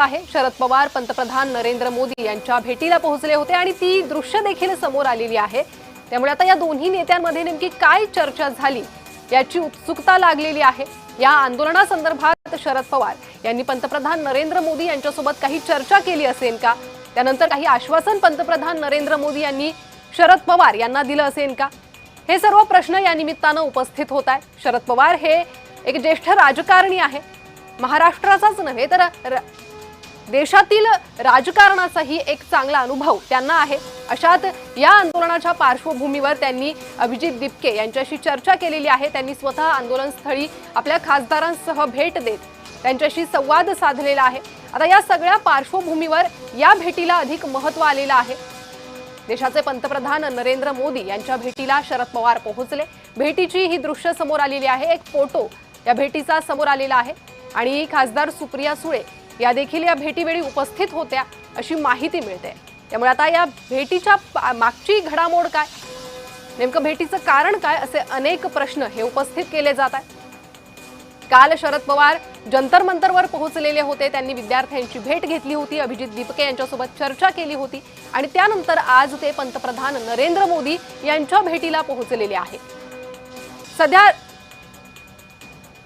आहे शरद पवार पंतप्रधान नरेंद्र मोदी यांच्या भेटीला पोहोचले होते आणि ती दृश्य देखील समोर आलेली आहे। त्यामुळे आता या दोन्ही नेत्यांमध्ये नेमकी काय चर्चा झाली याची उत्सुकता लागलेली आहे। या आंदोलनासंदर्भात शरद पवार यांनी पंतप्रधान नरेंद्र मोदी यांच्यासोबत काही चर्चा केली असेल का? त्यानंतर काही आश्वासन पंतप्रधान नरेंद्र मोदी यांनी शरद पवार यांना दिलं असेल का? हे सर्व प्रश्न या निमित्तानं उपस्थित होत आहेत। शरद पवार हे एक ज्येष्ठ राजकारणी आहे। महाराष्ट्राचाच नव्हे तर देशातील राजकारणाचाही एक चांगला अनुभव त्यांना आहे। अशात या आंदोलनाच्या पार्श्वभूमीवर त्यांनी अभिजित दिपके यांच्याशी चर्चा केलेली आहे। त्यांनी स्वतः आंदोलनस्थळी आपल्या खासदारांसह भेट देत त्यांच्याशी संवाद साधलेला आहे। आता या सगळ्या पार्श्वभूमीवर या भेटीला अधिक महत्त्व आलेलं आहे। देशाचे पंतप्रधान नरेंद्र मोदी यांच्या भेटीला शरद पवार पोहोचले। भेटीची ही दृश्य समोर आलेली आहे। एक फोटो या भेटीचा समोर आलेला आहे आणि खासदार सुप्रिया सुळे या देखील या भेटीवेळी उपस्थित होत्या अशी माहिती मिळते। त्यामुळे आता या भेटीच्या मागची घडामोड काय, नेमकं भेटीचं कारण काय, असे अनेक प्रश्न हे उपस्थित केले जात आहेत। काल शरद पवार जंतर मंतरवर पोहोचलेले होते। त्यांनी विद्यार्थ्यांची भेट घेतली होती, अभिजित दिपके यांच्यासोबत चर्चा केली होती आणि त्यानंतर आज ते पंतप्रधान नरेंद्र मोदी यांच्या भेटीला पोहोचलेले आहे। सध्या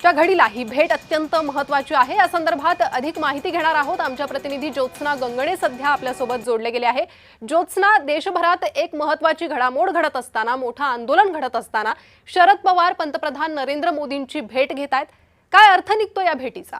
घडीला ही भेट अत्यंत महत्त्वाची आहे। या संदर्भात अधिक माहिती घेणार आहोत। आमच्या प्रतिनिधी ज्योत्स्ना गंगणे सध्या आपल्यासोबत जोडले गेले आहे। ज्योत्स्ना, देशभरात एक महत्त्वाची घडामोड घडत असताना, मोठा आंदोलन घडत असताना शरद पवार पंतप्रधान नरेंद्र मोदींची भेट घेत आहेत। काय अर्थ निघतो या भेटीचा?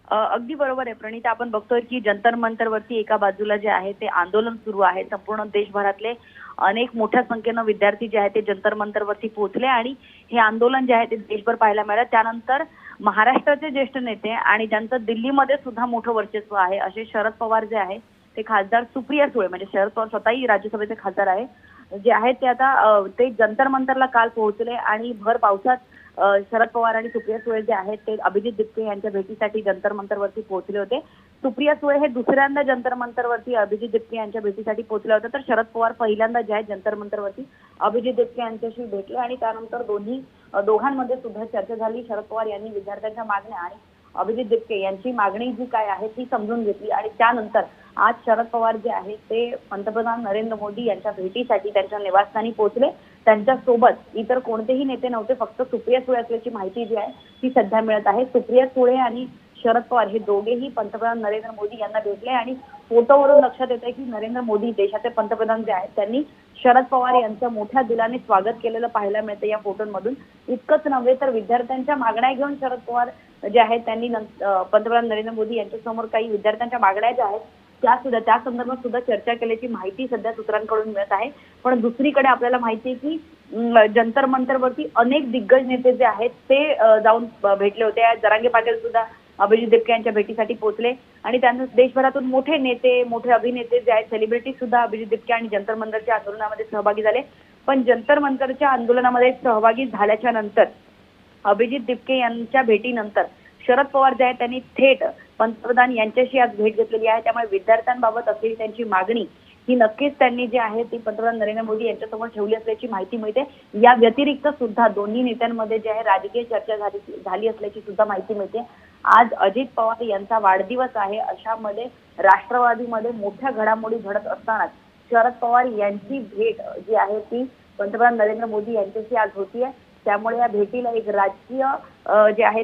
अगदी बरोबर आहे प्रणिता, आपण बघतोय की जंतर मंतरवरती एका बाजूला जे आहे ते आंदोलन सुरू आहे। संपूर्ण देशभरातले अनेक मोठ्या संख्येने विद्यार्थी जे आहेत ते जंतर मंतरवरती पोहोचले आणि हे आंदोलन जे आहे ते देशभर पाहायला मिळालं। त्यानंतर महाराष्ट्राचे ज्येष्ठ नेते आणि ज्यांचं दिल्लीमध्ये सुद्धा मोठं वर्चस्व आहे असे शरद पवार जे आहे ते खासदार सुप्रिया सुळे, म्हणजे शरद पवार स्वतःही राज्यसभेचे खासदार आहे, जे आहेत ते आता ते जंतर मंतरला काल पोहोचले आणि भर पावसात शरद पवार आणि सुप्रिया सुळे जे आहेत ते अभिजित दिपके यांच्या भेटीसाठी जंतर मंतरवरती पोहोचले होते। सुप्रिया सुळे हे दुसऱ्यांदा जंतर मंतरवरती अभिजित दिपके यांच्या भेटीसाठी पोहोचले होते, तर शरद पवार पहिल्यांदा जे आहेत जंतर मंतरवरती अभिजित दिपके यांच्याशी भेटले आणि त्यानंतर दोघांमध्ये सुद्धा चर्चा झाली। शरद पवार यांनी विद्यार्थ्यांच्या मागण्या आणि अभिजित दिपके यांची मागणी जी काय आहे ती समजून घेतली आणि त्यानंतर आज शरद पवार जे आहेत ते पंतप्रधान नरेंद्र मोदी यांच्या भेटीसाठी त्यांच्या निवासस्थानी पोहोचले। त्यांच्यासोबत इतर कोणतेही नेते नव्हते, फक्त सुप्रिया सुळे असल्याची माहिती जी आहे ती सध्या मिळत आहे। सुप्रिया सुळे आणि शरद पवार हे दोघेही पंतप्रधान नरेंद्र मोदी यांना भेटले आणि फोटोवरून लक्षात येत आहे की नरेंद्र मोदी देशाचे पंतप्रधान जे आहेत त्यांनी शरद पवार यांचं मोठ्या दिलाने स्वागत केलेलं पाहायला मिळतं या फोटोंमधून। इतकंच नव्हे तर विद्यार्थ्यांच्या मागण्या घेऊन शरद पवार जे आहेत त्यांनी पंतप्रधान नरेंद्र मोदी यांच्यासमोर काही विद्यार्थ्यांच्या मागण्या ज्या आहेत त्या संदर्भात सुद्धा चर्चा केल्याची माहिती सध्या सूत्रांकडून मिळत आहे। पण दुसरीकडे आपल्याला माहिती आहे की जंतर मंतरवरती अनेक दिग्गज नेते जे आहेत ते जाऊन भेटले होते। जरांगे पाटील सुद्धा अभिजित दिपके यांच्या भेटीसाठी पोहोचले आणि त्यांना देशभरातून मोठे नेते, मोठे अभिनेते जे आहेत, सेलिब्रिटी सुद्धा अभिजित दिपके आणि जंतर मंतरच्या आंदोलनामध्ये सहभागी झाले। पण जंतर मंतरच्या आंदोलनामध्ये सहभागी झाल्याच्या नंतर अभिजित दिपके यांच्या भेटीनंतर शरद पवार जे आहेत त्यांनी थेट पंतप्रधान यांच्याशी आज भेट घेतलेली आहे। त्यामुळे विद्यार्थ्यांबाबत असलेली त्यांची मागणी ही नक्कीच त्यांनी जी आहे ती पंतप्रधान नरेंद्र मोदी यांच्यासमोर ठेवली असल्याची माहिती मिळते। या व्यतिरिक्त सुद्धा दोन्ही नेत्यांमध्ये जे आहे राजकीय चर्चा झाली असल्याची सुद्धा माहिती मिळते। आज अजित पवार यांचा वाढदिवस आहे, अशामध्ये राष्ट्रवादीमध्ये मोठ्या घडामोडी घडत असताना शरद पवार यांची भेट जी आहे ती पंतप्रधान नरेंद्र मोदी यांच्याशी आज होतीये। त्यामुळे या भेटीला एक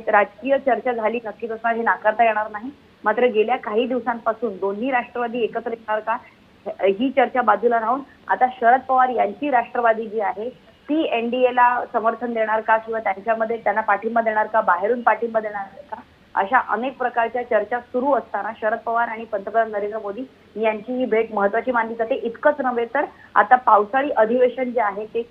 राजकीय चर्चा झाली नक्कीच असणार, हे नाकारता येणार नाही। मात्र गेल्या काही दिवसांपासून दोन्ही राष्ट्रवादी एकत्र येणार का ही चर्चा बाजूला राहून आता शरद पवार यांची राष्ट्रवादी जी आहे ती एनडीएला समर्थन देणार का किंवा त्यांच्यामध्ये त्यांना पाठिंबा देणार का, बाहेरून पाठिंबा देणार का, अशा अनेक प्रकारच्या चर्चा सुरू असताना शरद पवार आणि पंतप्रधान नरेंद्र मोदी यांची ही भेट महत्त्वाची मानली जाते। इतकंच नव्हे तर आता पावसाळी अधिवेशन जे आहे ते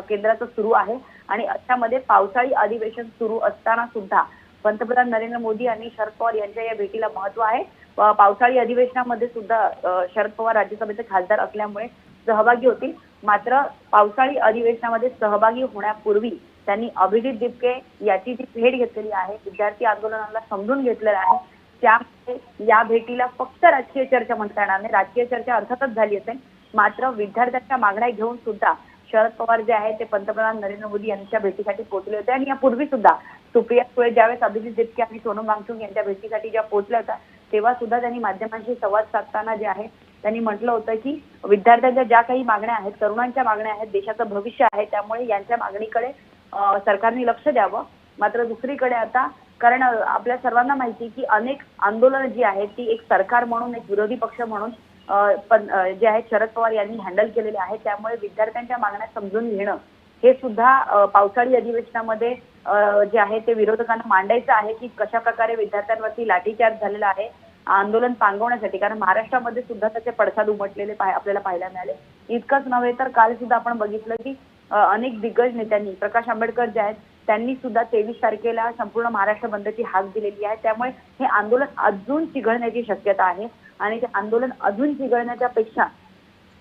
केंद्राचं सुरू आहे आणि अशामध्ये पावसाळी अधिवेशन सुरू असताना सुद्धा पंतप्रधान नरेंद्र मोदी आणि शरद पवार यांच्या या भेटीला महत्त्व आहे। पावसाळी अधिवेशनामध्ये सुद्धा शरद पवार राज्यसभेचे खासदार असल्यामुळे सहभागी होतील। मात्र पावसाळी अधिवेशनामध्ये सहभागी होण्यापूर्वी त्यांनी अभिजित दिपके याची जी भेट घेतलेली आहे, विद्यार्थी आंदोलनाला समजून घेतलेलं आहे, त्यामुळे या भेटीला फक्त राजकीय चर्चा म्हणता येणार नाही। राजकीय चर्चा अर्थातच झाली असेल, मात्र विद्यार्थ्यांच्या मागण्या घेऊन सुद्धा शरद पवार जे आहे ते पंतप्रधान नरेंद्र मोदी यांच्या भेटीसाठी पोहोचले होते आणि यापूर्वी सुद्धा सुप्रिया सुळे ज्यावेळेस अभिजित दिपके आणि सोनम वांगचुक यांच्या भेटीसाठी ज्या पोहोचल्या होत्या तेव्हा सुद्धा त्यांनी माध्यमांशी संवाद साधताना जे आहे त्यांनी म्हटलं होतं की विद्यार्थ्यांच्या ज्या काही मागण्या आहेत, तरुणांच्या मागण्या आहेत, देशाचं भविष्य आहे, त्यामुळे यांच्या मागणीकडे सरकारने लक्ष द्यावं. मात्र दुसरीकडे आता कारण आपल्या सर्वांना माहिती की अनेक आंदोलनं जी आहेत ती एक सरकार म्हणून, एक विरोधी पक्ष म्हणून पण जे आहेत शरद पवार यांनी हँडल केलेले आहेत. त्यामुळे विद्यार्थ्यांच्या मागण्या समजून घेणं हे सुद्धा पावसाळी अधिवेशनामध्ये जे आहे ते विरोधकांना मांडायचं आहे की कशा प्रकारे विद्यार्थ्यांवरती लाठीचार्ज झालेला आहे आंदोलन पांगवण्यासाठी. कारण महाराष्ट्रामध्ये सुद्धा त्याचे पडसाद उमटलेले आपल्याला पाहायला मिळाले. इतकंच नव्हे तर काल सुद्धा आपण बघितलं की अनेक दिग्गज नेत्यांनी, प्रकाश आंबेडकर जे आहेत त्यांनी सुद्धा 23 तारखेला संपूर्ण महाराष्ट्र बंदची हाक दिलेली आहे. त्यामुळे हे आंदोलन अजून चिघळण्याची शक्यता आहे आणि ते आंदोलन अजून चिघळण्याच्या पेक्षा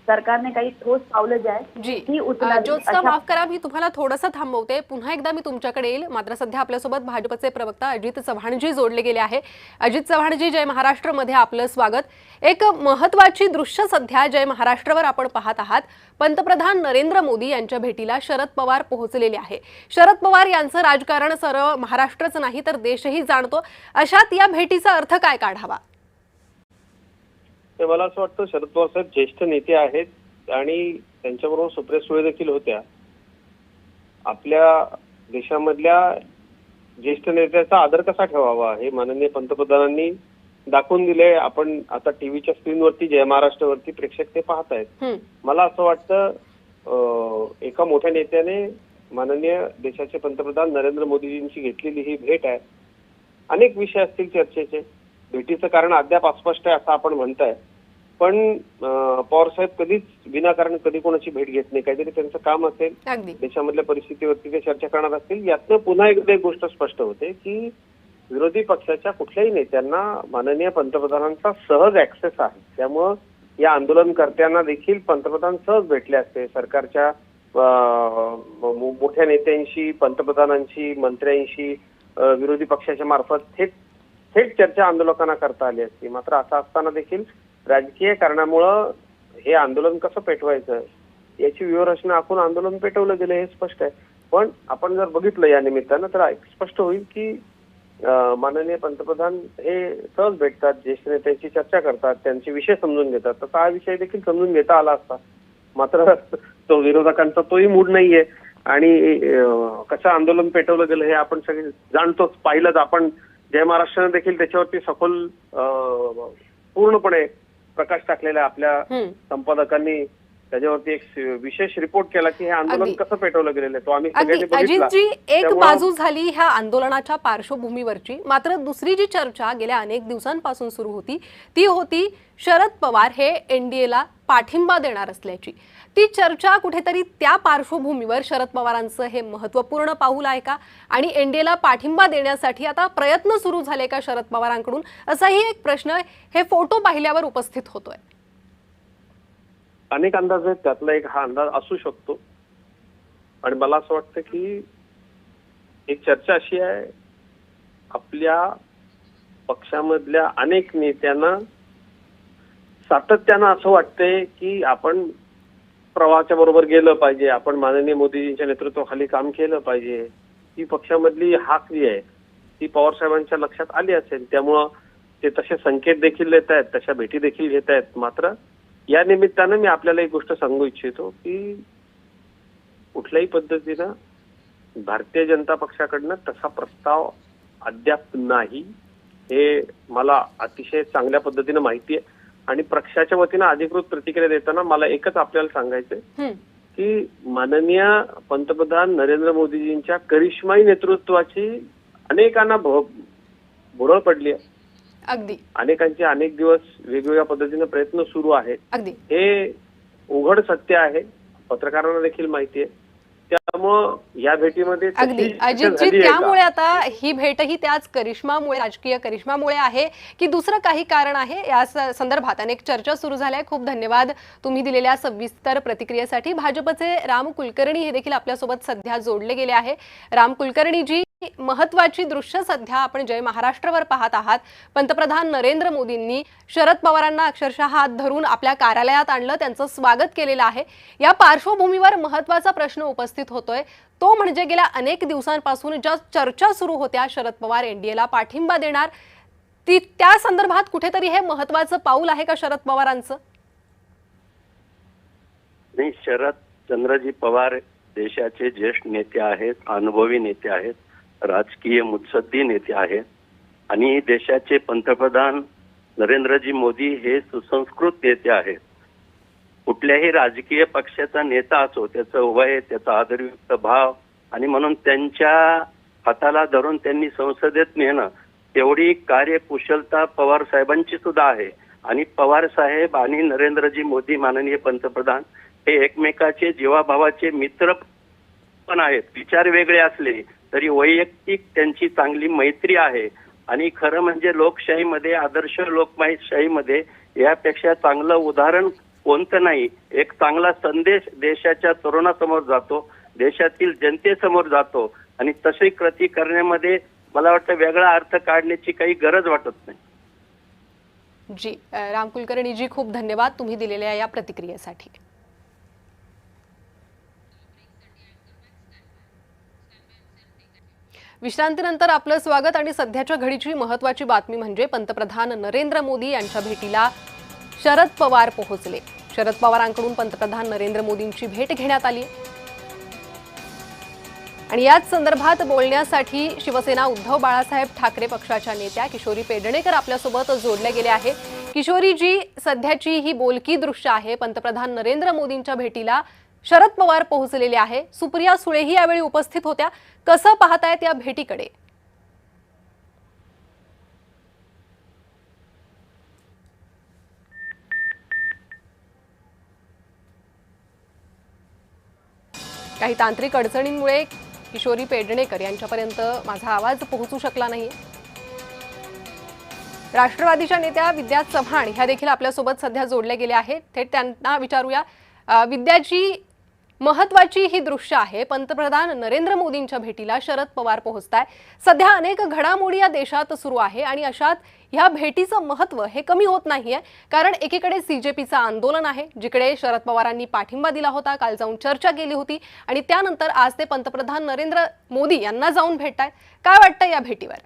सरकारने काही ठोस पावलं जे आहेत ती उचलावी. ज्योत्स्ना, माफ करा, मी तुम्हाला थोडंसं थांबवते. पुन्हा एकदा मी तुमच्याकडे येईल. मात्र सध्या आपल्यासोबत भाजपचे प्रवक्ता अजित चव्हाणजी जोडले गेले आहे. अजित चव्हाणजी, जय महाराष्ट्रमध्ये आपलं स्वागत. एक महत्त्वाची दृश्य सध्या जय महाराष्ट्रावर आपण पाहत आहात. पंतप्रधान नरेंद्र मोदी यांच्या भेटीला शरद पवार पोहोचलेले आहे. शरद पवार यांचं राजकारण सर्व महाराष्ट्रच नाही तर देशही जाणतो. अशात या भेटीचा अर्थ काय काढावा? मला असं वाटतं शरद पवार साहेब ज्येष्ठ नेते आहेत आणि त्यांच्याबरोबर सुप्रिया सुळे देखील होत्या. आपल्या देशामधल्या ज्येष्ठ नेत्याचा आदर कसा ठेवावा हे माननीय पंतप्रधानांनी दाखवून दिले. आपण आता टीव्हीच्या स्क्रीनवरती जय महाराष्ट्रवरती प्रेक्षक ते पाहत आहेत. मला असं वाटतं एका मोठ्या नेत्याने माननीय देशाचे पंतप्रधान नरेंद्र मोदीजींची घेतलेली ही भेट आहे. अनेक विषय असतील चर्चेचे. भेटीचं कारण अद्याप अस्पष्ट आहे असं आपण म्हणताय, पण पवार साहेब कधीच विनाकारण कधी कोणाची भेट घेत नाही. काहीतरी त्यांचं काम असेल, देशामधल्या परिस्थितीवरती ते चर्चा करणार असतील. यातनं पुन्हा एकदा एक गोष्ट स्पष्ट होते की विरोधी पक्षाच्या कुठल्याही नेत्यांना माननीय पंतप्रधानांचा सहज ऍक्सेस आहे. त्यामुळं या आंदोलनकर्त्यांना देखील पंतप्रधान सहज भेटले असते. सरकारच्या मोठ्या नेत्यांशी, पंतप्रधानांशी, मंत्र्यांशी विरोधी पक्षाच्या मार्फत थेट चर्चा आंदोलकांना करता आली असती. मात्र असं असताना देखील राजकीय कारणामुळं हे आंदोलन कसं पेटवायचं याची व्यूहरचना आखून आंदोलन पेटवलं गेलं हे स्पष्ट आहे. पण आपण जर बघितलं या निमित्तानं तर स्पष्ट होईल की माननीय पंतप्रधान हे सहज भेटतात, ज्येष्ठ नेत्यांची चर्चा करतात, त्यांचे विषय समजून घेतात. तसा हा विषय देखील समजून घेता आला असता. मात्र तो विरोधकांचा तोही मूड नाहीये आणि कसं आंदोलन पेटवलं गेलं हे आपण सगळे जाणतोच, पाहिलंच आपण. जय महाराष्ट्राने देखील त्याच्यावरती सखोल पूर्णपणे प्रकाश टाकलेला आहे. आपल्या संपादकांनी त्याच्यावरती एक विशेष रिपोर्ट केला की हे आंदोलन कसं पेटवलं गेलेलं आहे. तो आम्ही सगळ्यांनी बघितला. अजितजी, एक बाजू झाली ह्या आंदोलनाच्या पार्श्वभूमीवरची, मात्र दुसरी जी चर्चा गेल्या अनेक दिवसांपासून सुरू होती ती होती शरद पवार हे एनडीएला पाठिंबा देणार असल्याची. ती चर्चा कुठेतरी त्या पार्श्वभूमीवर शरद पवारांचं हे महत्त्वपूर्ण पाऊल आहे का आणि एनडीएला पाठिंबा देण्यासाठी आता प्रयत्न सुरू झाले का शरद पवारांकडून, असाही एक प्रश्न हे फोटो पाहिल्यावर उपस्थित होतोय. अनेक अंदाज आहेत, त्यातला एक हा अंदाज असू शकतो. आणि मला असं वाटतं की एक चर्चा अशी आहे, आपल्या पक्षामधल्या अनेक नेत्यांना सातत्यानं असं वाटतंय की आपण प्रवाहाच्या बरोबर गेलं पाहिजे, आपण माननीय मोदीजींच्या नेतृत्वाखाली काम केलं पाहिजे. ही पक्षामधली हाक जी आहे ती पवार साहेबांच्या लक्षात आली असेल. त्यामुळं ते तसे संकेत देखील देत आहेत, तशा भेटी देखील घेत आहेत. मात्र या निमित्तानं मी आपल्याला एक गोष्ट सांगू इच्छितो की कुठल्याही पद्धतीनं भारतीय जनता पक्षाकडनं तसा प्रस्ताव अद्याप नाही, हे मला अतिशय चांगल्या पद्धतीनं माहिती आहे. आणि पक्षाच्या वतीनं अधिकृत प्रतिक्रिया देताना मला एकच आपल्याला सांगायचंय की माननीय पंतप्रधान नरेंद्र मोदीजींच्या करिश्माई नेतृत्वाची अनेकांना भुरळ पडली आहे. अगदी अनेकांचे अनेक दिवस वेगवेगळ्या पद्धतीने प्रयत्न सुरू आहेत. हे उघड सत्य आहे, पत्रकारांना देखील माहिती आहे. त्यामुळं या भेटीमध्ये अगदी अजितजी, त्यामुळे आता ही भेटही त्याच करिश्मामुळे, राजकीय करिश्मामुळे आहे की दुसरं काही कारण आहे, या संदर्भात अनेक चर्चा सुरू झाल्या. खूप धन्यवाद तुम्ही दिलेल्या सविस्तर प्रतिक्रियेसाठी. भाजपचे राम कुलकर्णी हे देखील आपल्यासोबत सध्या जोडले गेले आहे. राम कुलकर्णीजी, महत्त्वाची दृश्य सध्या आपण जय महाराष्ट्रावर पाहत आहात. पंतप्रधान नरेंद्र मोदींनी शरद पवारांना अक्षरशः हात धरून आपल्या कार्यालयात आणलं, त्यांचं स्वागत केलेलं आहे. या पार्श्वभूमीवर महत्त्वाचा प्रश्न उपस्थित होतोय, तो म्हणजे गेल्या अनेक दिवसांपासून ज्या चर्चा सुरू होत्या शरद पवार एनडीएला पाठिंबा देणार, त्या संदर्भात कुठेतरी हे महत्वाचं पाऊल आहे का शरद पवारांचं? नाही, शरदचंद्रजी पवार देशाचे ज्येष्ठ नेते आहेत, अनुभवी नेते आहेत, राजकीय मुत्सद्दी नेते आहेत आणि देशाचे पंतप्रधान नरेंद्रजी मोदी हे सुसंस्कृत नेते आहेत. कुठल्याही राजकीय पक्षाचा नेता असो, त्याचं वय, त्याचा आदरयुक्त भाव आणि म्हणून त्यांच्या हाताला धरून त्यांनी संसदेत नेणं तेवढी कार्यकुशलता पवार साहेबांची सुद्धा आहे. आणि पवार साहेब आणि नरेंद्रजी मोदी माननीय पंतप्रधान हे एकमेकाचे जीवाभावाचे मित्र पण आहेत. विचार वेगळे असले तरी वैयक्तिक त्यांची चांगली मैत्री आहे. आणि खरं म्हणजे लोकशाहीमध्ये, आदर्श लोकशाहीमध्ये यापेक्षा चांगलं उदाहरण कोणतं नाही. एक चांगला संदेश देशाच्या तरुणासमोर जातो, देशातील जनतेसमोर जातो आणि तशी कृती करण्यामध्ये मला वाटतं वेगळा अर्थ काढण्याची काही गरज वाटत नाही. जी, राम कुलकर्णी जी, खूप धन्यवाद तुम्ही दिलेल्या या प्रतिक्रियेसाठी. विश्रांतीनंतर आपलं स्वागत. आणि सध्याच्या घडीची महत्त्वाची बातमी म्हणजे पंतप्रधान नरेंद्र मोदी यांच्या भेटीला शरद पवार पोहोचले. शरद पवारांकडून पंतप्रधान नरेंद्र मोदींची भेट घेण्यात आली आणि याच संदर्भात बोलण्यासाठी शिवसेना उद्धव बाळासाहेब ठाकरे पक्षाच्या नेत्या किशोरी पेडणेकर आपल्यासोबत जोडल्या गेल्या आहे. किशोरी जी, सध्याची ही बोलकी दृश्य आहे. पंतप्रधान नरेंद्र मोदींच्या भेटीला शरद पवार पोहोचलेले आहे. सुप्रिया सुळेही यावेळी उपस्थित होत्या. कसं पाहतायत या भेटीकडे? काही तांत्रिक अडचणींमुळे किशोरी पेडणेकर यांच्यापर्यंत माझा आवाज पोहोचू शकला नाहीये. राष्ट्रवादीच्या नेत्या विद्या चव्हाण ह्या देखील आपल्यासोबत सध्या जोडल्या गेल्या आहेत. थेट त्यांना विचारूया. विद्याजी, महत्वाची ही दृश्य आहे. पंतप्रधान नरेंद्र मोदींच्या भेटीला शरद पवार पोहोचताय. सध्या अनेक घडामोडी या देशात सुरू आहे आणि अशात ह्या भेटीचं महत्त्व हे कमी होत नाहीये. कारण एकीकडे CJPचं आंदोलन आहे, जिकडे शरद पवारांनी पाठिंबा दिला होता, काल जाऊन चर्चा केली होती आणि त्यानंतर आज ते पंतप्रधान नरेंद्र मोदी यांना जाऊन भेटतायत. काय वाटतं या भेटीवर?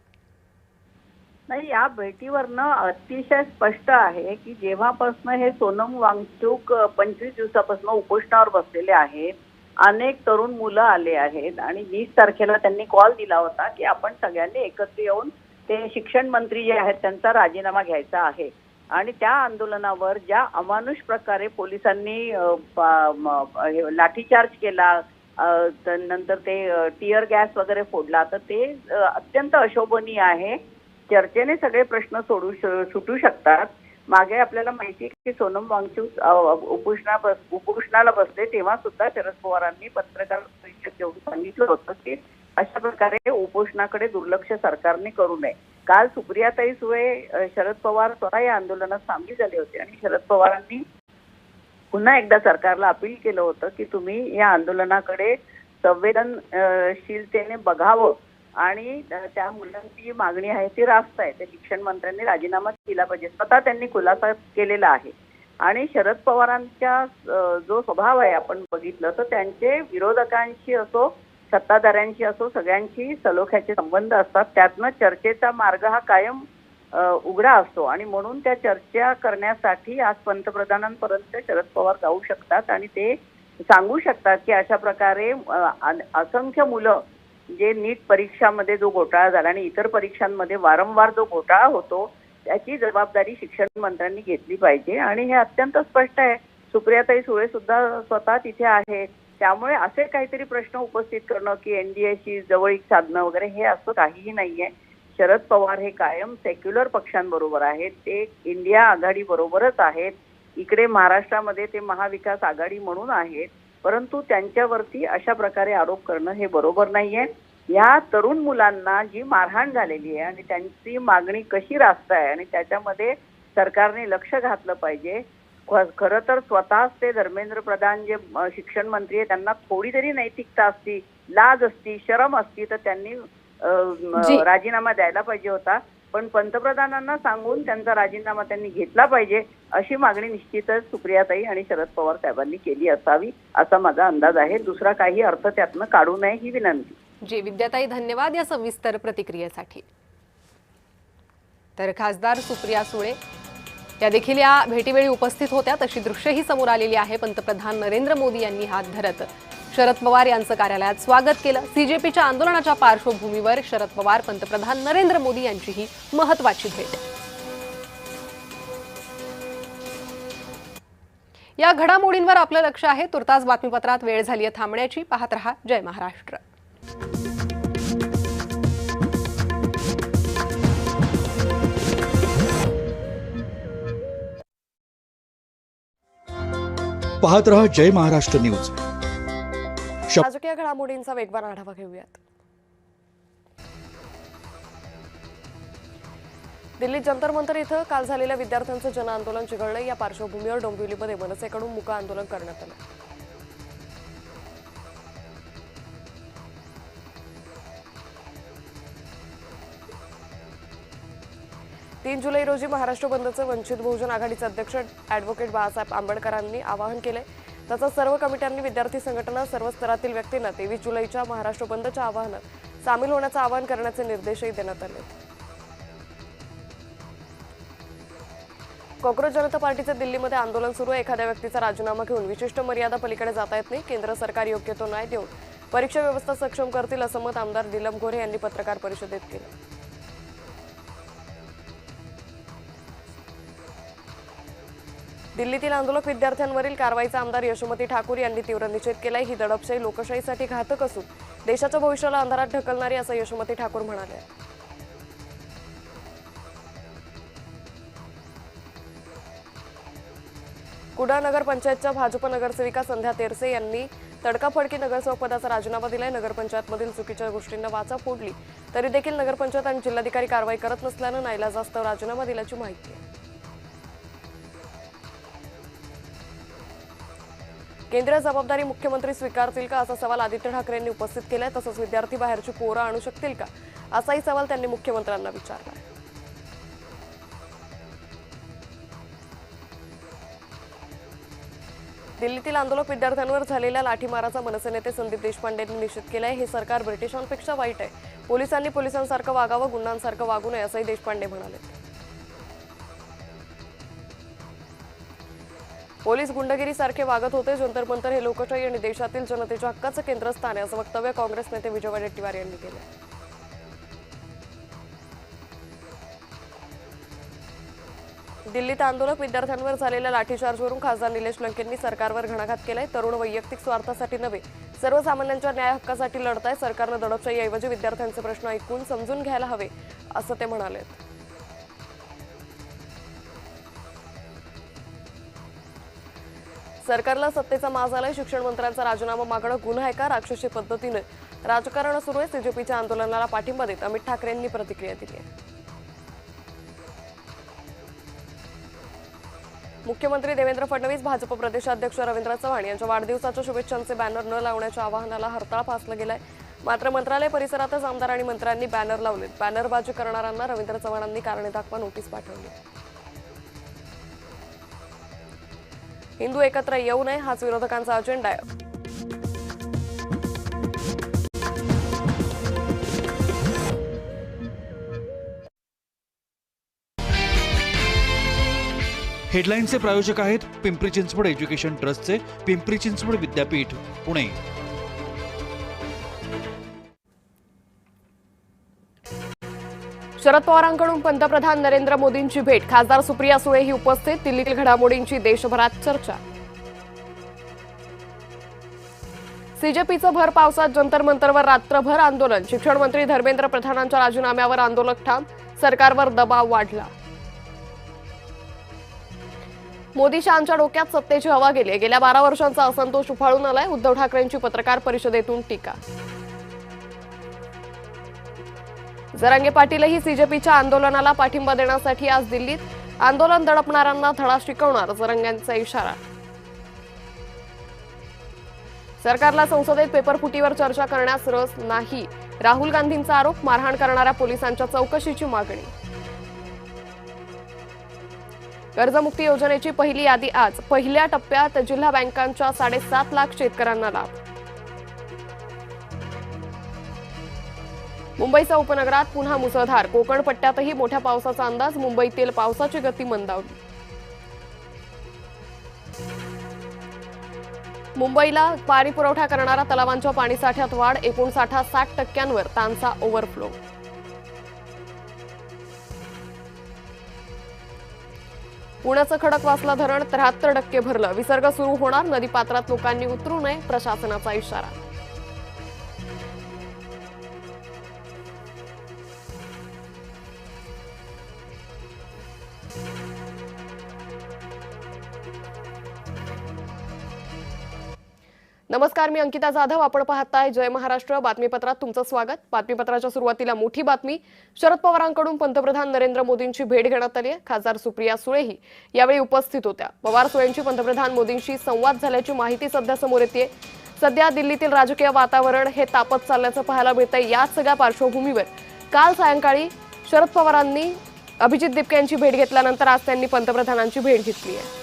नाही, या भेटीवरनं अतिशय स्पष्ट आहे की जेव्हापासून हे सोनम वांगचूक 25 दिवसापासून उपोषणावर बसलेले आहेत, अनेक तरुण मुलं आले आहेत आणि 20 तारखेला त्यांनी कॉल दिला होता की आपण सगळ्यांनी एकत्र येऊन ते शिक्षण मंत्री जे आहेत त्यांचा राजीनामा घ्यायचा आहे. आणि त्या आंदोलनावर ज्या अमानुष प्रकारे पोलिसांनी लाठीचार्ज केला, नंतर ते टिअर गॅस वगैरे फोडला, तर ते अत्यंत अशोभनीय आहे. चर्चेने सगळे प्रश्न सुटू शकतात. मागे आपल्याला माहिती आहे की सोनम वांगचूक उपोषणाला बसले तेव्हा सुद्धा शरद पवारांनी पत्रकार परिषद घेऊन सांगितलं होतं की अशा प्रकारे उपोषणाकडे दुर्लक्ष सरकारने करू नये. काल सुप्रियाताई सुळे, शरद पवार स्वतः या आंदोलनात सामील झाले होते आणि शरद पवारांनी पुन्हा एकदा सरकारला अपील केलं होतं की तुम्ही या आंदोलनाकडे संवेदनशीलतेने बघावं आणि त्या मुलांची जी मागणी आहे ती रास्त आहे. त्या शिक्षण मंत्र्यांनी राजीनामा दिला पाहिजे, स्वतः त्यांनी खुलासा केलेला आहे. आणि शरद पवारांचा जो स्वभाव आहे आपण बघितलं तर त्यांचे विरोधकांशी असो, सत्ताधाऱ्यांशी असो, सगळ्यांशी सलोख्याचे संबंध असतात. त्यातनं चर्चेचा मार्ग हा कायम उघडा असतो आणि म्हणून त्या चर्चा करण्यासाठी आज पंतप्रधानांपर्यंत शरद पवार जाऊ शकतात आणि ते सांगू शकतात की अशा प्रकारे असंख्य मुलं जे नीट परीक्षामध्ये जो घोटाळा झाला आणि इतर परीक्षांमध्ये वारंवार जो घोटाळा होतो त्याची जबाबदारी शिक्षण मंत्र्यांनी घेतली पाहिजे. आणि हे अत्यंत स्पष्ट आहे. सुप्रियाताई सुळे सुद्धा स्वतः तिथे आहेत. त्यामुळे असे काहीतरी प्रश्न उपस्थित करणं की NDAशी जवळीक साधणं वगैरे हे असं काहीही नाहीये. शरद पवार हे कायम सेक्युलर पक्षांबरोबर आहेत, ते इंडिया आघाडी बरोबरच आहेत. इकडे महाराष्ट्रामध्ये ते महाविकास आघाडी म्हणून आहेत. परंतु त्यांच्यावरती अशा प्रकारे आरोप करणं हे बरोबर नाहीये. या तरुण मुलांना जी मारहाण झालेली आहे आणि त्यांची मागणी कशी रास्त आहे आणि त्याच्यामध्ये सरकारने लक्ष घातलं पाहिजे. खरं तर स्वतःच ते धर्मेंद्र प्रधान जे शिक्षण मंत्री आहे त्यांना थोडी तरी नैतिकता असती, लाज असती, शरम असती तर त्यांनी राजीनामा द्यायला पाहिजे होता. पण पंतप्रधानांना सांगून त्यांचा राजीनामा त्यांनी घेतला पाहिजे अशी मागणी निश्चितच सुप्रियाताई आणि शरद पवार साहेबांनी केली असावी असा माझा अंदाज आहे. दुसरा काही अर्थ त्यातनं काढू नये ही विनंती. जी, विद्याताई धन्यवाद या सविस्तर प्रतिक्रियेसाठी. तर खासदार सुप्रिया सुळे या देखील या भेटीवेळी उपस्थित होत्या, तशी दृश्यही समोर आलेली आहे। पंतप्रधान नरेंद्र मोदी यांनी हात धरत शरद पवार यांचं कार्यालयात स्वागत केलं। सीजेपीच्या आंदोलनाच्या पार्श्वभूमीवर शरद पवार पंतप्रधान नरेंद्र मोदी यांची ही महत्त्वाची भेट। या घडामोडींवर आपलं लक्ष आहे। तुर्तास बातमीपत्रात वेळ झाली आहे थांबण्याची। पाहत रहा जय महाराष्ट्र। पाहत रहा जय महाराष्ट्र न्यूज। राजकीय घडामोडींचा वेगवान आढावा घेऊयात। दिल्लीत जंतर मंतर इथं काल झालेल्या विद्यार्थ्यांचं जनआंदोलन चिघळलं। या पार्श्वभूमीवर डोंबिवलीमध्ये मनसेकडून मूक आंदोलन करण्यात आलं। 3 जुलै रोजी महाराष्ट्र बंदचं वंचित बहुजन आघाडीचे अध्यक्ष ॲडव्होकेट बाळासाहेब आंबेडकरांनी आवाहन केले। तसंच सर्व कमिट्यांनी विद्यार्थी संघटना सर्व स्तरातील व्यक्तींना 23 जुलैच्या महाराष्ट्र बंदच्या आवाहनात सामील होण्याचं आवाहन करण्याचे निर्देशही देण्यात आले। काँग्रेस जनता पार्टीचे दिल्लीमध्ये आंदोलन सुरू आहे। एखाद्या व्यक्तीचा राजीनामा घेऊन विशिष्ट मर्यादा पलीकडे जाता येत नाही। केंद्र सरकार योग्य तो न्याय देऊन परीक्षा व्यवस्था सक्षम करतील असं मत आमदार नीलम गोऱ्हे यांनी पत्रकार परिषदेत केलं। दिल्लीतील आंदोलक विद्यार्थ्यांवरील कारवाईचा आमदार यशोमती ठाकूर यांनी तीव्र निषेध केलाय। ही दडपशाही लोकशाहीसाठी घातक असून देशाच्या भविष्याला अंधारात ढकलणारी असं यशोमती ठाकूर म्हणाले। कुडाळ नगर पंचायतच्या भाजप नगरसेविका संध्या तेरसे यांनी तडकाफडकी नगरसेवक पदाचा राजीनामा दिलाय। नगरपंचायतमधील चुकीच्या गोष्टींना वाचा फोडली तरी देखील नगरपंचायत आणि जिल्हाधिकारी कारवाई करत नसल्यानं नाईलाजास्तव राजीनामा दिल्याची माहिती आहे। केंद्रीय जबाबदारी मुख्यमंत्री स्वीकारतील का असा सवाल आदित्य ठाकरेंनी उपस्थित केलाय। तसंच विद्यार्थी बाहेरची पोरं आणू शकतील का असाही सवाल त्यांनी मुख्यमंत्र्यांना विचारला। दिल्लीतील आंदोलक विद्यार्थ्यांवर झालेल्या लाठीमाराचा मनसे नेते संदीप देशपांडेंनी निषेध केलाय। हे सरकार ब्रिटिशांपेक्षा वाईट आहे। पोलिसांनी पोलिसांसारखं वागावं, गुंडांसारखं वागू नये असंही देशपांडे म्हणाले। पोलीस गुंडगिरीसारखे वागत होते। जंतर मंतर हे लोकशाही आणि देशातील जनतेच्या हक्काचं केंद्रस्थान आहे असं वक्तव्य काँग्रेस नेते विजय वडेट्टीवार यांनी केलं। दिल्लीत आंदोलक विद्यार्थ्यांवर झालेल्या लाठीचार्जवरून खासदार निलेश लंकेंनी सरकारवर घणाघात केलाय। तरुण वैयक्तिक स्वार्थासाठी नव्हे, सर्वसामान्यांच्या न्याय हक्कासाठी लढताय। सरकारनं दडपशाहीऐवजी विद्यार्थ्यांचे प्रश्न ऐकून समजून घ्यायला हवे असं ते म्हणाले। सरकारला सत्तेचा माज आलाय। शिक्षण मंत्र्यांचा राजीनामा मागणं गुन्हा आहे का? राक्षसी पद्धतीने राजकारण सुरू आहे। सीजेपीच्या आंदोलनाला पाठिंबा देत अमित ठाकरेंनी प्रतिक्रिया दिली आहे। मुख्यमंत्री देवेंद्र फडणवीस, भाजप प्रदेशाध्यक्ष रवींद्र चव्हाण यांच्या वाढदिवसाच्या शुभेच्छांचे बॅनर न लावण्याच्या आवाहनाला हरताळ फासलं गेलाय। मात्र मंत्रालय परिसरातच आमदार आणि मंत्र्यांनी बॅनर लावलेत। बॅनरबाजी करणाऱ्यांना रवींद्र चव्हाणांनी कारणे दाखवा नोटीस पाठवली। हिंदू एकत्र येऊ नये हाच विरोधकांचा अजेंडा आहे। हेडलाईनचे प्रायोजक आहेत पिंपरी चिंचवड एज्युकेशन ट्रस्टचे पिंपरी चिंचवड विद्यापीठ पुणे। शरद पवारांकडून पंतप्रधान नरेंद्र मोदींची भेट। खासदार सुप्रिया सुळे ही उपस्थित। दिल्लीतील घडामोडींची देशभरात चर्चा। सीजेपीचं भर पावसात जंतर मंतरवर रात्रभर आंदोलन। शिक्षण मंत्री धर्मेंद्र प्रधानांच्या राजीनाम्यावर आंदोलक ठाम। सरकारवर दबाव वाढला। मोदी शहांच्या डोक्यात सत्तेची हवा गेली। गेल्या 12 वर्षांचा असंतोष उफाळून आलाय। उद्धव ठाकरेंची पत्रकार परिषदेतून टीका। जरांगे पाटीलही सीजेपीच्या आंदोलनाला पाठिंबा देण्यासाठी आज दिल्लीत। आंदोलन दडपणाऱ्यांना धडा शिकवणार जरांगेंचा इशारा। सरकारला संसदेत पेपरफुटीवर चर्चा करण्यास रस नाही। राहुल गांधींचा आरोप। मारहाण करणाऱ्या पोलिसांच्या चौकशीची मागणी। कर्जमुक्ती योजनेची पहिली यादी आज। पहिल्या टप्प्यात जिल्हा बँकांच्या 7.5 लाख शेतकऱ्यांना लाभ। मुंबईसह उपनगरात पुन्हा मुसळधार, कोकण पट्ट्यातही मोठ्या पावसाचा अंदाज, मुंबईतील पावसाची गती मंदावली. मुंबईला पाणी पुरवठा करणाऱ्या तलावांच्या पाणीसाठ्यात वाढ, एकूण साठा 60% तानचा ओव्हरफ्लो. पुण्याचं खडकवासला धरण 73% भरलं, विसर्ग सुरू होणार, नदीपात्रात लोकांनी उतरू नये, प्रशासनाचा इशारा. नमस्कार, मी अंकिता जाधव. आपण पाहताय जय महाराष्ट्र. बातमीपत्रात तुमचं स्वागत. बातमीपत्राच्या सुरुवातीला मोठी बातमी. शरद पवारांकडून पंतप्रधान नरेंद्र मोदींची भेट घेण्यात आली आहे. खासदार सुप्रिया सुळेही यावेळी उपस्थित होत्या. पवार सुळेंची पंतप्रधान मोदींशी संवाद झाल्याची माहिती सध्या समोर येते. सध्या दिल्लीतील राजकीय वातावरण हे तापत चालल्याचं पाहायला मिळतंय. याच सगळ्या पार्श्वभूमीवर काल सायंकाळी शरद पवारांनी अभिजित दिपके यांची भेट घेतल्यानंतर आज त्यांनी पंतप्रधानांची भेट घेतली आहे.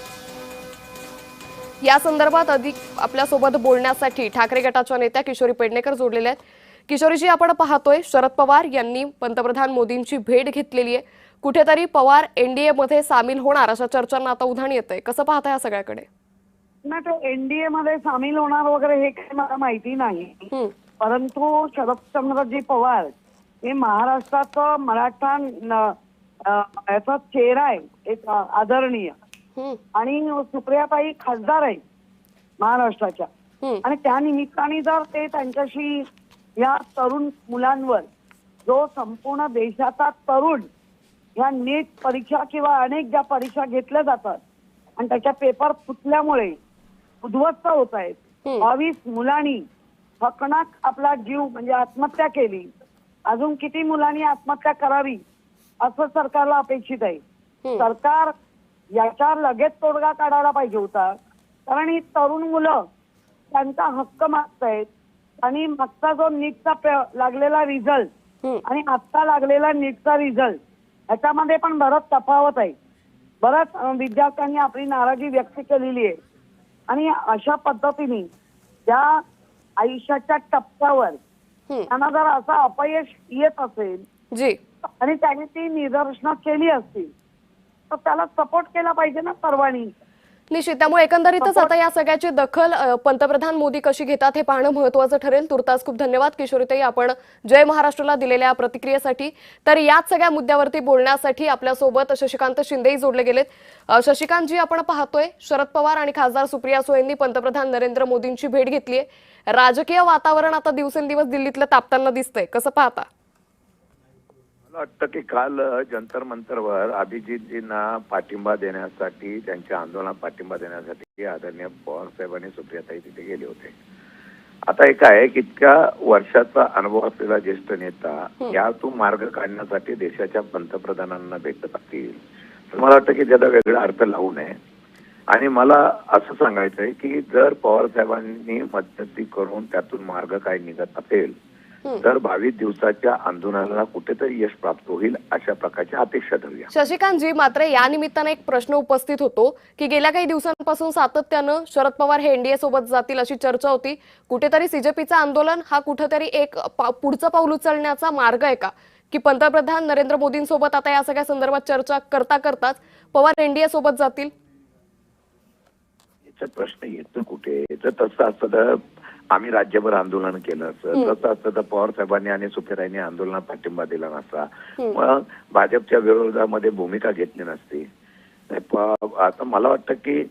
या संदर्भात अधिक आपल्यासोबत बोलण्यासाठी ठाकरे गटाच्या नेत्या किशोरी पेडणेकर जोडलेल्या आहेत. किशोरीजी, आपण पाहतोय शरद पवार यांनी पंतप्रधान मोदींची भेट घेतलेली आहे. कुठेतरी पवार एनडीए मध्ये सामील होणार अशा चर्चांना आता उधाण येतंय. कसं पाहताय या सगळ्याकडे? नाही, तो एनडीए मध्ये सामील होणार वगैरे हे काही मला माहिती नाही, परंतु शरदचंद्रजी पवार हे महाराष्ट्राचं मराठा याचा चेहरा आहे, एक आदरणीय. आणि सुप्रियाताई खासदार आहे महाराष्ट्राच्या, आणि त्या निमित्ताने जर ते त्यांच्याशी या तरुण मुलांवर, जो संपूर्ण देशाचा तरुण या नीट परीक्षा किंवा अनेक ज्या परीक्षा घेतल्या जातात आणि त्याच्या पेपर फुटल्यामुळे उद्ध्वस्त होत आहेत, 22 मुलांनी हकनाक आपला जीव म्हणजे आत्महत्या केली, अजून किती मुलांनी आत्महत्या करावी असं सरकारला अपेक्षित आहे. सरकार याच्यावर लगेच तोडगा काढायला पाहिजे होता, कारण ही तरुण मुलं त्यांचा हक्क मागतायत. आणि मागचा जो नीटचा लागलेला रिझल्ट आणि आता लागलेला नीटचा रिझल्ट ह्याच्यामध्ये पण बरंच तफावत आहे. बऱ्याच विद्यार्थ्यांनी आपली नाराजी व्यक्त केलेली आहे. आणि अशा पद्धतीने त्या आयुष्याच्या टप्प्यावर त्यांना जर असं अपयश येत असेल आणि त्यांनी ती निदर्शनं केली असतील तर त्याला सपोर्ट केला पाहिजे ना सर्वांनी. निश्चित. त्यामुळे एकंदरीतच आता या सगळ्याची दखल पंतप्रधान मोदी कशी घेतात हे पाहणं महत्त्वाचं ठरेल. तुर्तास खूप धन्यवाद किशोरीताई, आपण जय महाराष्ट्राला दिलेल्या प्रतिक्रियेसाठी. तर याच सगळ्या मुद्द्यावरती बोलण्यासाठी आपल्यासोबत शशिकांत शिंदेही जोडले गेलेत. शशिकांतजी, आपण पाहतोय शरद पवार आणि खासदार सुप्रिया सुळेंनी पंतप्रधान नरेंद्र मोदींची भेट घेतली आहे. राजकीय वातावरण आता दिवसेंदिवस दिल्लीतलं तापताना दिसतंय. कसं पाहता? मला वाटतं की काल जंतर मंतरवर अभिजितजींना पाठिंबा देण्यासाठी, त्यांच्या आंदोलनात पाठिंबा देण्यासाठी आदरणीय पवार साहेब आणि सुप्रियाताई तिथे गेले होते. आता एक आहे की इतक्या वर्षाचा अनुभव असलेला ज्येष्ठ नेता यातून मार्ग काढण्यासाठी देशाच्या पंतप्रधानांना भेटत असतील तर मला वाटतं की त्याचा वेगळा अर्थ लावू नये. आणि मला असं सांगायचं आहे की जर पवार साहेबांनी मध्यस्थी करून त्यातून मार्ग काय निघत असेल तर 22 दिवसाच्या आंदोलनाला कुठेतरी यश प्राप्त होईल अशा प्रकारची अपेक्षा धरूया. शशिकांतजी, मात्र या निमित्ताने एक प्रश्न उपस्थित होतो की गेल्या काही दिवसांपासून सातत्यानं शरद पवार हे एनडीए सोबत जातील अशी चर्चा होती. कुठेतरी सीजेपीचं आंदोलन हा कुठेतरी एक पुढचं पाऊल उचलण्याचा मार्ग आहे का, की पंतप्रधान नरेंद्र मोदींसोबत आता या सगळ्या संदर्भात चर्चा करताच पवार एनडीए सोबत जातील? याचा प्रश्न येतो कुठे? जर तसं असतं तर आम्ही राज्यभर आंदोलन केलं असतं, तसं असतं तर पवार साहेबांनी आणि सुप्रियाताईंनी आंदोलनात पाठिंबा दिला नसता, मग भाजपच्या विरोधामध्ये भूमिका घेतली नसती. आता मला वाटतं की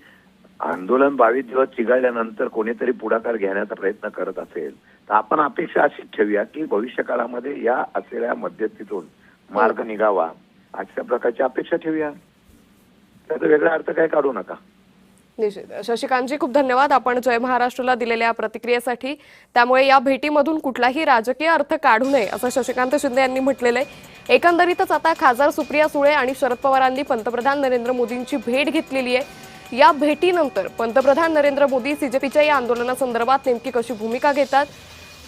आंदोलन 22 दिवस चिघळल्यानंतर कोणीतरी पुढाकार घेण्याचा प्रयत्न करत असेल तर आपण अपेक्षा अशीच ठेवूया की भविष्य काळामध्ये या असलेल्या मध्यस्थीतून मार्ग निघावा अशा प्रकारची अपेक्षा ठेवूया. त्याचा वेगळा अर्थ काय काढू नका. निश्चित. शशिकांतजी, खूप धन्यवाद आपण जय महाराष्ट्राला दिलेल्या प्रतिक्रियेसाठी. त्यामुळे या भेटीमधून कुठलाही राजकीय अर्थ काढू नये असं शशिकांत शिंदे यांनी म्हटलेलं आहे. एकंदरीतच आता खासदार सुप्रिया सुळे आणि शरद पवारांनी पंतप्रधान नरेंद्र मोदींची भेट घेतलेली आहे. या भेटीनंतर पंतप्रधान नरेंद्र मोदी सीजेपीच्या या आंदोलनासंदर्भात नेमकी कशी भूमिका घेतात,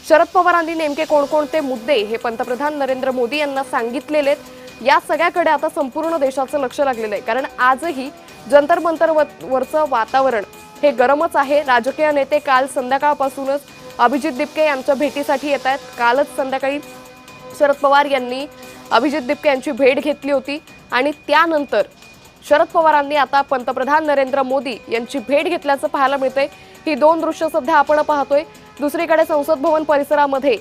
शरद पवारांनी नेमके कोणकोणते मुद्दे हे पंतप्रधान नरेंद्र मोदी यांना सांगितलेले आहेत, या सगळ्याकडे आता संपूर्ण देशाचं लक्ष लागलेलं आहे. कारण आजही जंतर मंतर वरचं वातावरण हे गरमच आहे. राजकीय नेते काल संध्याकाळपासूनच अभिजित दिपके यांच्या भेटीसाठी येत आहेत. कालच संध्याकाळी शरद पवार यांनी अभिजित दिपके यांची भेट घेतली होती आणि त्यानंतर शरद पवारांनी आता पंतप्रधान नरेंद्र मोदी यांची भेट घेतल्याचं पाहायला मिळतंय। ही दोन दृश्य सध्या आपण पाहतोय। दुसरीकडे संसद भवन परिसरामध्ये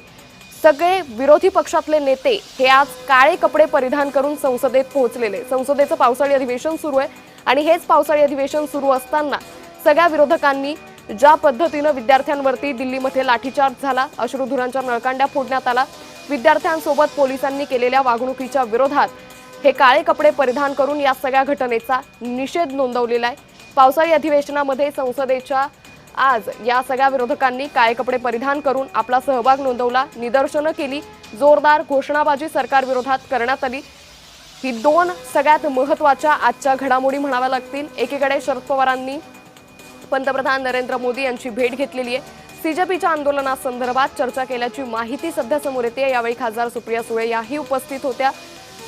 सगळे विरोधी पक्षातले नेते हे आज काळे कपडे परिधान करून संसदेत पोहोचलेले। संसदेचं पावसाळी अधिवेशन सुरू आहे आणि हेच पावसाळी अधिवेशन सुरू असताना सगळ्या विरोधकांनी ज्या पद्धतीनं विद्यार्थ्यांवरती दिल्लीमध्ये लाठीचार्ज झाला, अश्रुधुरांच्या नळकांड्या फोडण्यात आला, विद्यार्थ्यांसोबत पोलिसांनी केलेल्या वागणुकीच्या विरोधात हे काळे कपडे परिधान करून या सगळ्या घटनेचा निषेध नोंदवलेला आहे। पावसाळी अधिवेशनामध्ये संसदेच्या आज या सगळ्या विरोधकांनी काळे कपडे परिधान करून आपला सहभाग नोंदवला, निदर्शनं केली, जोरदार घोषणाबाजी सरकार विरोधात करण्यात आली। ही दोन सगळ्यात महत्त्वाच्या आजच्या घडामोडी म्हणाव्या लागतील। एकीकडे शरद पवारांनी पंतप्रधान नरेंद्र मोदी यांची भेट घेतलेली आहे। सीजेपीच्या आंदोलनासंदर्भात चर्चा केल्याची माहिती सध्या समोर येते। यावेळी खासदार सुप्रिया सुळे याही उपस्थित होत्या।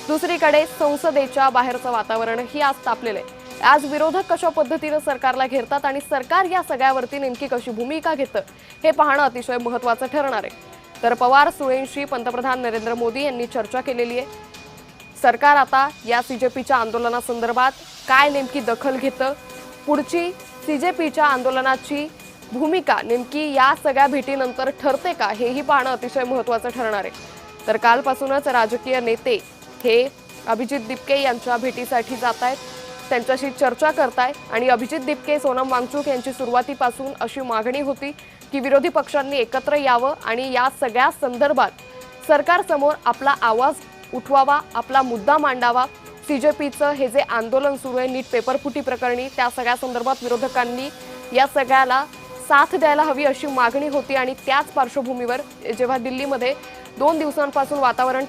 दुसरीकडे संसदेच्या बाहेरचं वातावरणही आज तापलेलं आहे। आज विरोधक कशा पद्धतीने सरकारला घेरतात आणि सरकार या सगळ्यावरती नेमकी कशी भूमिका घेतं हे पाहणं अतिशय महत्त्वाचं ठरणार आहे। तर पवार सुळेंशी पंतप्रधान नरेंद्र मोदी यांनी चर्चा केलेली आहे। सरकार आता या सीजेपीच्या आंदोलनासंदर्भात काय नेमकी दखल घेतं, पुढची सीजेपीच्या आंदोलनाची भूमिका नेमकी या सगळ्या भेटीनंतर ठरते का हेही पाहणं अतिशय महत्त्वाचं ठरणार आहे। तर कालपासूनच राजकीय नेते हे अभिजित दिपके यांच्या भेटीसाठी जात आहेत, त्यांच्याशी चर्चा करताय आणि अभिजित दिपके, सोनम वांगचुक यांची सुरुवातीपासून अशी मागणी होती की विरोधी पक्षांनी एकत्र यावं आणि या सगळ्या संदर्भात सरकारसमोर आपला आवाज उठवावा, आपला मुद्दा मांडावा। सीजेपीचं हे जे आंदोलन सुरू आहे नीट पेपरफुटी प्रकरणी, त्या सगळ्या संदर्भात विरोधकांनी या सगळ्याला साथ द्यायला हवी अशी मागणी होती आणि त्याच पार्श्वभूमीवर जेव्हा दिल्लीमध्ये 2 दिवसांपासून वातावरण